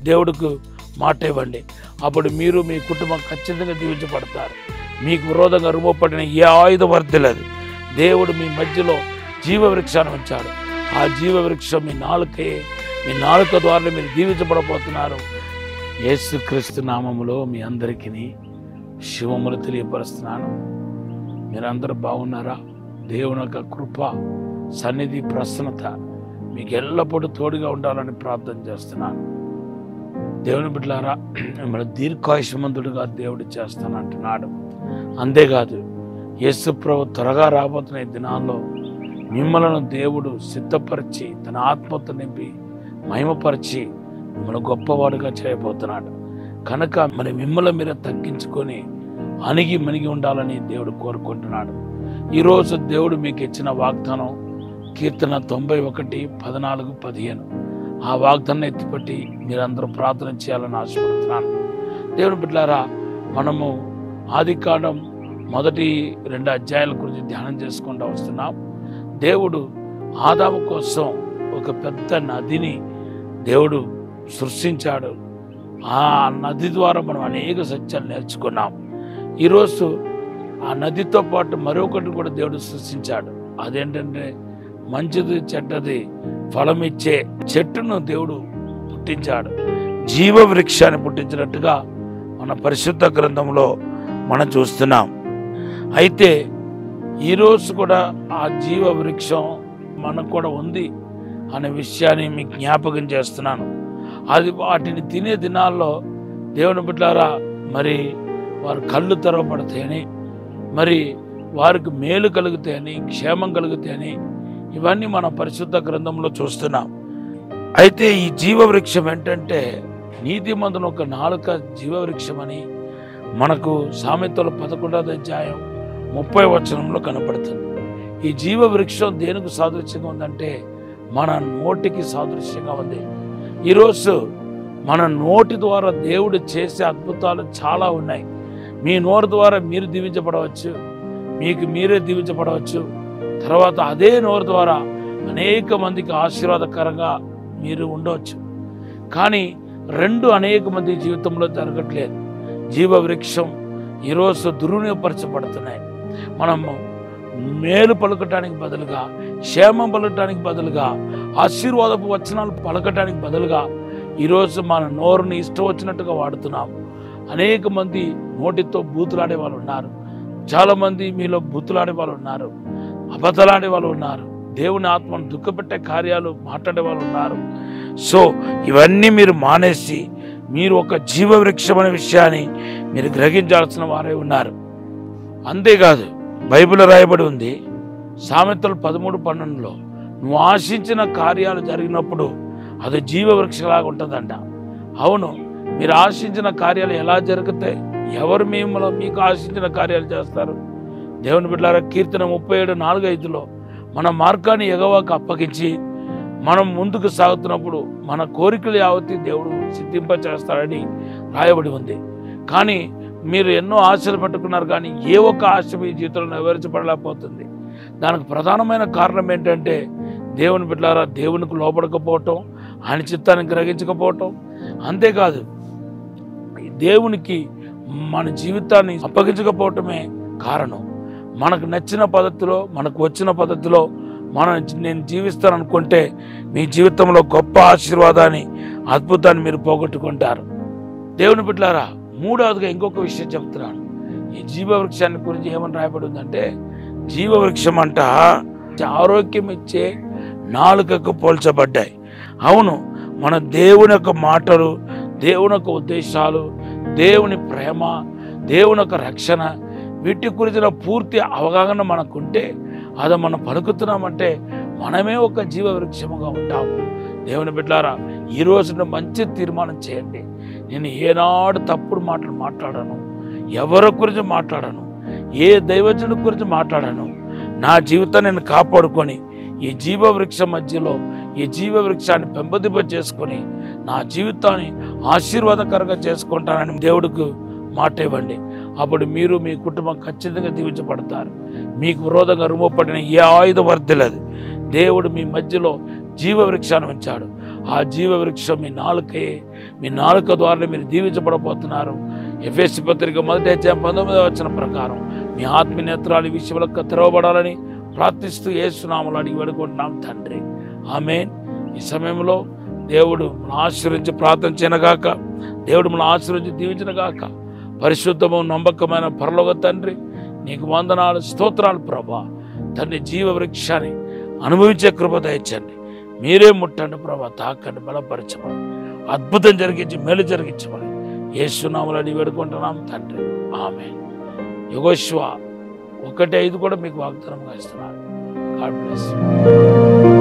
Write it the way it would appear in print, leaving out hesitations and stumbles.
దేవుడికి మాట ఇవ్వండి. అప్పుడు మీరు మీ కుటుంబం ఖచ్చితంగా దీవించబడతారు. మీకు విరోధంగా రుమపడిన ఏ ఆయుధం వర్ధిల్లదు. దేవుడు మీ మధ్యలో జీవవృక్షాన్ని ఉంచాడు. ఆ జీవవృక్షం మీ నాలుక ద్వారా మీరు దీవించబడబోతున్నారు. యేసుక్రీస్తు నామములో మీ అందరికీ శుభములు తెలియపరుస్తున్నాను. మీరందరూ బాగున్నారా? దేవుని యొక్క కృప, సన్నిధి, ప్రసన్నత మీకు ఎల్లప్పుడూ తోడుగా ఉండాలని ప్రార్థన చేస్తున్నాను. దేవుని బిడ్డలారా, మిమ్మల్ని దీర్ఘాయుష్మంతుడిగా దేవుడు చేస్తానంటున్నాడు. అంతేకాదు, యేసు ప్రభు త్వరగా రాబోతున్న ఈ దినాల్లో మిమ్మల్ని దేవుడు సిద్ధపరిచి తన ఆత్మతో నింపి మహిమపరిచి మిమ్మల్ని గొప్పవాడుగా చేయబోతున్నాడు. కనుక మరి మిమ్మల్ని మీరే తగ్గించుకొని అణిగి మణిగి ఉండాలని దేవుడు కోరుకుంటున్నాడు. ఈరోజు దేవుడు మీకు ఇచ్చిన వాగ్దానం కీర్తన 91:14-15. ఆ వాగ్దానం ఎత్తిపట్టి మీరందరూ ప్రార్థన చేయాలని ఆశపడుతున్నాను. దేవుని బిడ్డలారా, మనము ఆదికాండం మొదటి 2 అధ్యాయాల గురించి ధ్యానం చేసుకుంటూ వస్తున్నాం. దేవుడు ఆదాము కోసం ఒక పెద్ద నదిని దేవుడు సృష్టించాడు. ఆ నది ద్వారా మనం అనేక సత్యాలు నేర్చుకున్నాం. ఈరోజు ఆ నదితో పాటు మరొకటి కూడా దేవుడు సృష్టించాడు. అదేంటంటే మంచిది చెడ్డది ఫలమిచ్చే చెట్టును దేవుడు పుట్టించాడు. జీవవృక్షాన్ని పుట్టించినట్టుగా మన పరిశుద్ధ గ్రంథంలో మనం చూస్తున్నాం. అయితే ఈరోజు కూడా ఆ జీవవృక్షం మనకు కూడా ఉంది అనే విషయాన్ని మీకు జ్ఞాపకం చేస్తున్నాను. అది వాటిని తినే దినాల్లో దేవుని బిడ్డలారా, మరి వారి కళ్ళు తెరవబడతాయని, మరి వారికి మేలు కలుగుతాయని, క్షేమం కలుగుతాయని ఇవన్నీ మన పరిశుద్ధ గ్రంథంలో చూస్తున్నాం. అయితే ఈ జీవవృక్షం ఏంటంటే నీతిమంతుని ఒక నాలుక జీవవృక్షం అని మనకు సామెతలు 11వ అధ్యాయం 30వ వచనంలో కనపడుతుంది. ఈ జీవవృక్షం దేనికి సాదృశ్యంగా ఉందంటే మన నోటికి సాదృశ్యంగా ఉంది. ఈరోజు మన నోటి ద్వారా దేవుడు చేసే అద్భుతాలు చాలా ఉన్నాయి. మీ నోరు ద్వారా మీరు దీవించబడవచ్చు, మీకు మీరే దీవించబడవచ్చు. తర్వాత అదే నోరు ద్వారా అనేక మందికి ఆశీర్వాదకరంగా మీరు ఉండవచ్చు. కానీ అనేక మంది జీవితంలో జరగట్లేదు. జీవవృక్షం ఈరోజు దుర్వినియోగపరచబడుతున్నాయి. మనము మేలు పలకటానికి బదులుగా, క్షేమం పలకటానికి బదులుగా, ఆశీర్వాదపు వచనాలు పలకటానికి బదులుగా ఈరోజు మన నోరుని ఇష్టం వచ్చినట్టుగా వాడుతున్నాం. అనేక మంది నోటితో బూతులాడే వాళ్ళు ఉన్నారు. చాలామంది మీలో బూతులాడే వాళ్ళు ఉన్నారు, అబద్ధలాడే వాళ్ళు ఉన్నారు, దేవుని ఆత్మను దుఃఖపెట్టే కార్యాలు మాట్లాడే వాళ్ళు ఉన్నారు. సో ఇవన్నీ మీరు మానేసి మీరు ఒక జీవవృక్షం అనే విషయాన్ని మీరు గ్రహించాల్సిన వారే ఉన్నారు. అంతేకాదు, బైబిల్లో రాయబడి ఉంది సామెతలు 13:12 నువ్వు ఆశించిన కార్యాలు జరిగినప్పుడు అది జీవవృక్షలాగా ఉంటుందంట. అవును, మీరు ఆశించిన కార్యాలు ఎలా జరుగుతాయి? ఎవరు మీకు ఆశించిన కార్యాలు చేస్తారు? దేవుని బిడ్డలారా, కీర్తన 37:4-5 మన మార్గాన్ని యెహోవాకు అప్పగించి మనం ముందుకు సాగుతున్నప్పుడు మన కోరికలు యావత్తి దేవుడు సిద్ధింప చేస్తాడని రాయబడి ఉంది. కానీ మీరు ఎన్నో ఆశలు పెట్టుకున్నారు, కానీ ఏ ఒక్క ఆశ మీ జీవితంలో నెరవేర్చబడలేకపోతుంది. దానికి ప్రధానమైన కారణం ఏంటంటే దేవుని బిడ్డలారా, దేవునికి లోపడకపోవటం, ఆయన చిత్తాన్ని గ్రహించకపోవటం. అంతేకాదు, దేవునికి మన జీవితాన్ని అప్పగించకపోవటమే కారణం. మనకు నచ్చిన పద్ధతిలో, మనకు వచ్చిన పద్ధతిలో నేను జీవిస్తాను అనుకుంటే మీ జీవితంలో గొప్ప ఆశీర్వాదాన్ని, అద్భుతాన్ని మీరు పోగొట్టుకుంటారు. దేవుని బిడ్డలారా, మూడవదిగా ఇంకొక విషయం చెప్తున్నాను. ఈ జీవవృక్షాన్ని గురించి ఏమని రాయబడి ఉందంటే, జీవవృక్షం అంట ఆరోగ్యం ఇచ్చే నాలుకకు పోల్చబడ్డాయి. అవును, మన దేవుని యొక్క మాటలు, దేవుని యొక్క ఉద్దేశాలు, దేవుని ప్రేమ, దేవుని యొక్క రక్షణ, వీటి గురించిన పూర్తి అవగాహన మనకుంటే, అది మనం పలుకుతున్నామంటే మనమే ఒక జీవవృక్షముగా ఉంటాము. దేవుని బిడ్డలారా, ఈ రోజున మంచి తీర్మానం చేయండి. నేను ఏనాడు తప్పుడు మాటలు మాట్లాడను, ఎవరి గురించి మాట్లాడను, ఏ దైవజనుడి గురించి మాట్లాడను. నా జీవితాన్ని నేను కాపాడుకొని ఈ జీవవృక్షం మధ్యలో ఈ జీవవృక్షాన్ని పెంపొందింప చేసుకొని నా జీవితాన్ని ఆశీర్వాదకరంగా చేసుకుంటానని దేవుడికి మాట ఇవ్వండి. అప్పుడు మీరు మీ కుటుంబం ఖచ్చితంగా దీవించబడతారు. మీకు విరోధంగా రుమపడిన ఏ ఆయుధం వర్ధిల్లదు. దేవుడు మీ మధ్యలో జీవవృక్షాన్ని ఉంచాడు. ఆ జీవ వృక్షం మీ నాలుకే, మీ నాలుక ద్వారా మీరు దీవించబడబోతున్నారు. ఎఫెసీ పత్రిక 1:19 ప్రకారం మీ ఆత్మీయ నేత్రాలు ఈ విషయంలో తెరవబడాలని ప్రార్థిస్తూ యేసు నామములో అడిగి వేడుకుంటున్నాం తండ్రి. ఆమేన్. ఈ సమయంలో దేవుడు మన ఆశీర్వదించి ప్రార్థన చేయనగాక, దేవుడు మన ఆశీర్వదించి దీవించనగాక. పరిశుద్ధము నమ్మకమైన పరలోక తండ్రి, నీకు వందనాలు, స్తోత్రాలు ప్రభా. తండ్రి, జీవ వృక్షాన్ని అనుభవించే కృప దయచండి. మీరే ముట్టండి ప్రభా, తాకండి, బలపరచమని, అద్భుతం జరిగించి మేలు జరిగించమని యేసు నామములో అడిగి వేడుకుంటున్నాం తండ్రి. ఆమేన్. యెహోషువ 1:5 కూడా మీకు వాగ్దానంగా ఇస్తున్నారు. God bless you.